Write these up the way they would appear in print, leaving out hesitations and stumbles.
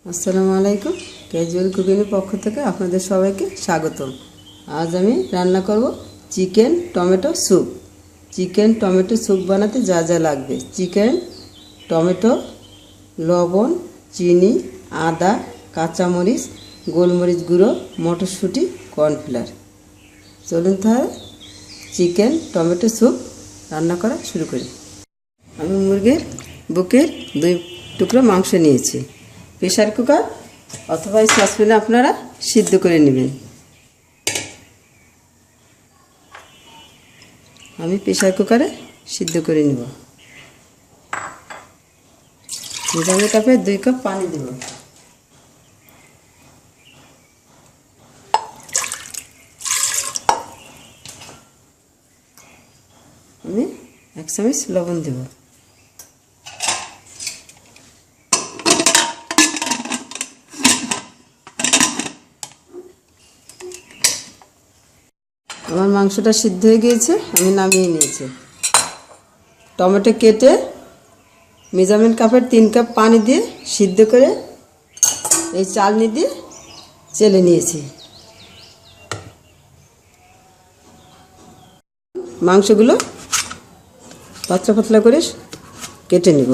আসসালামু আলাইকুম। ক্যাজুয়াল কুকিংয়ের পক্ষ থেকে আপনাদের সবাইকে স্বাগতম। আজ আমি রান্না করব chicken tomato soup. Chicken tomato soup বানাতে যা যা লাগবে: চিকেন, টমেটো, লবণ, চিনি, আদা, কাঁচামরিচ, গোলমরিচ গুঁড়ো, মটরশুঁটি, কর্নফ্লাওয়ার। চলুন তাহলে চিকেন টমেটো স্যুপ রান্না করা শুরু করি। আমি মুরগির বুকের 2 টুকরো মাংস নিয়েছি। প্রেসার কুকার অথবা সসপ্যানে আপনারা সিদ্ধ করে নেবেন। আমি প্রেসার কুকারে সিদ্ধ করে নেব। মেজারমেন্ট কাপে 2 কাপ পানি দেব। আমি 1 চামচ লবণ দেব। আমার মাংসটা সিদ্ধ হয়ে গিয়েছে, আমি নামিয়ে নিয়েছি। টমেটো কেটে মেজারমেন্ট কাপের 3 কাপ পানি দিয়ে সিদ্ধ করে এই চালনি দিয়ে চেলে নিয়েছি। মাংসগুলো পাতলা পাতলা করে কেটে নিব।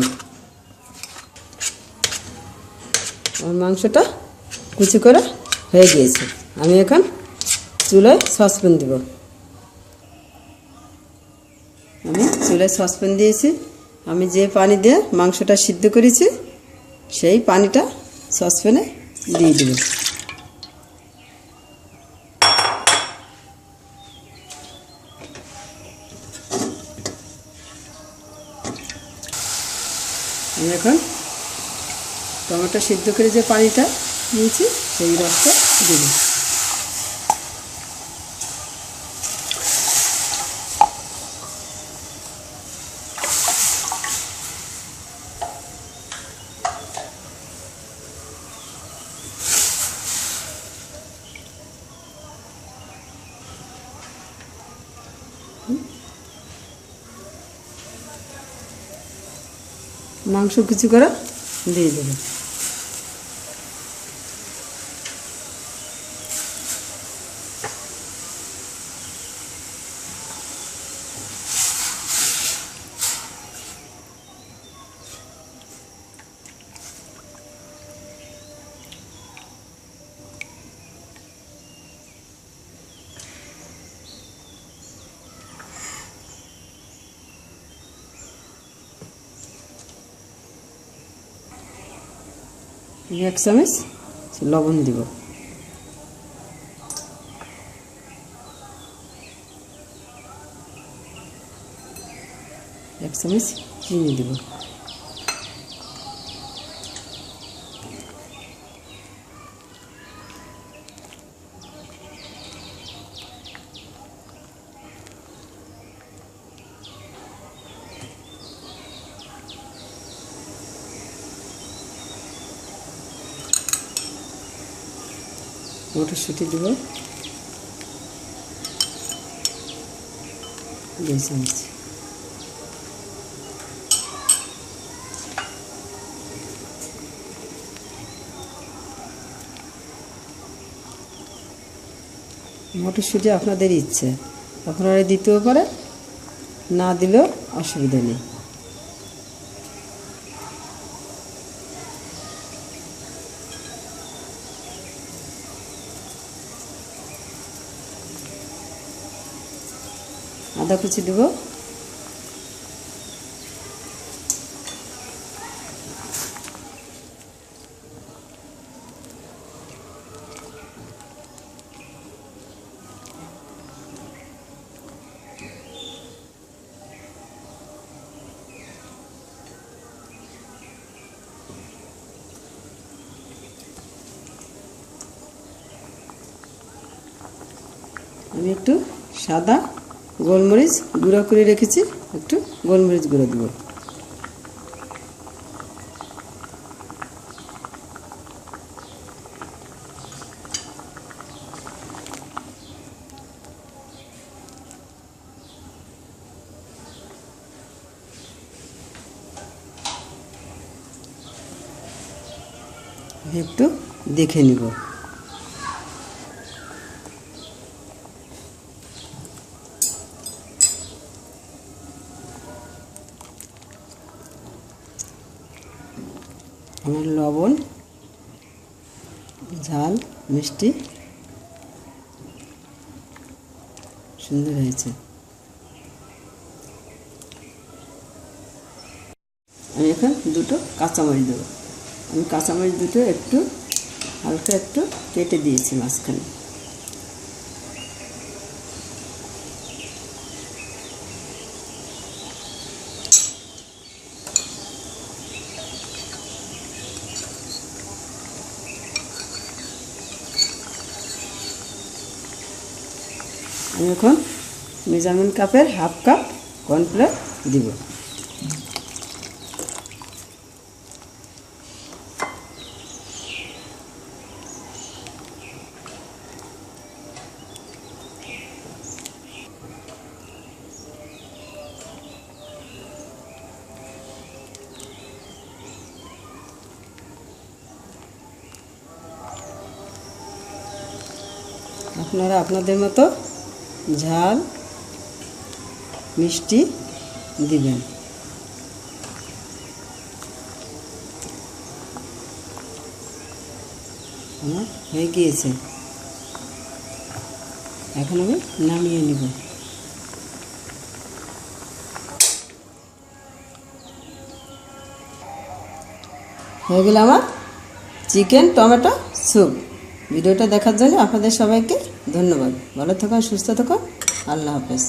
আমার মাংসটা কুচি করা হয়ে গিয়েছে। আমি এখন চুলায় সসপ্যান দেব। আমি চুলায় সসপ্যান দিয়েছি। আমি যে পানি দিয়ে মাংসটা সিদ্ধ করেছি সেই পানিটা সসপ্যানে দিয়ে দেব। আমি এখন টমেটো সিদ্ধ করে যে পানিটা নিয়েছি সেই রসটা দেব। মাংস কুচি করা দিয়ে দেব। আমি 1 চামচ লবণ দিব। এক চামচ চিনি দিব। মটরশুঁটি দেব 2 চামচ। মটরশুঁটি আপনাদের ইচ্ছে, আপনারা দিতেও পারেন, না দিলেও অসুবিধা নেই। আদা কুচি দেব। আমি একটু সাদা গোলমরিচ গুঁড়ো করে রেখেছি, একটু গোলমরিচ গুঁড়ো দেব। একটু দেখে নিব। আমার লবণ, ঝাল, মিষ্টি সুন্দর হয়েছে। আমি এখন দুটো কাঁচামরিচ দেবো। আমি কাঁচামরিচ দুটো একটু হালকা একটু কেটে দিয়েছি মাঝখানে। আমি এখন মেজারমেন্ট কাপের হাফ কাপ কর্নফ্লাওয়ার দিব। আপনারা আপনাদের মতো ঝাল মিষ্টি দিবেন। আমার হয়ে গিয়েছে, এখন আমি নামিয়ে নিব। হয়ে গেল আমার চিকেন টমেটো স্যুপ। ভিডিওটা দেখার জন্য আপনাদের সবাইকে ধন্যবাদ। ভালো থাকুন, সুস্থ থাকুন। আল্লাহ হাফেজ।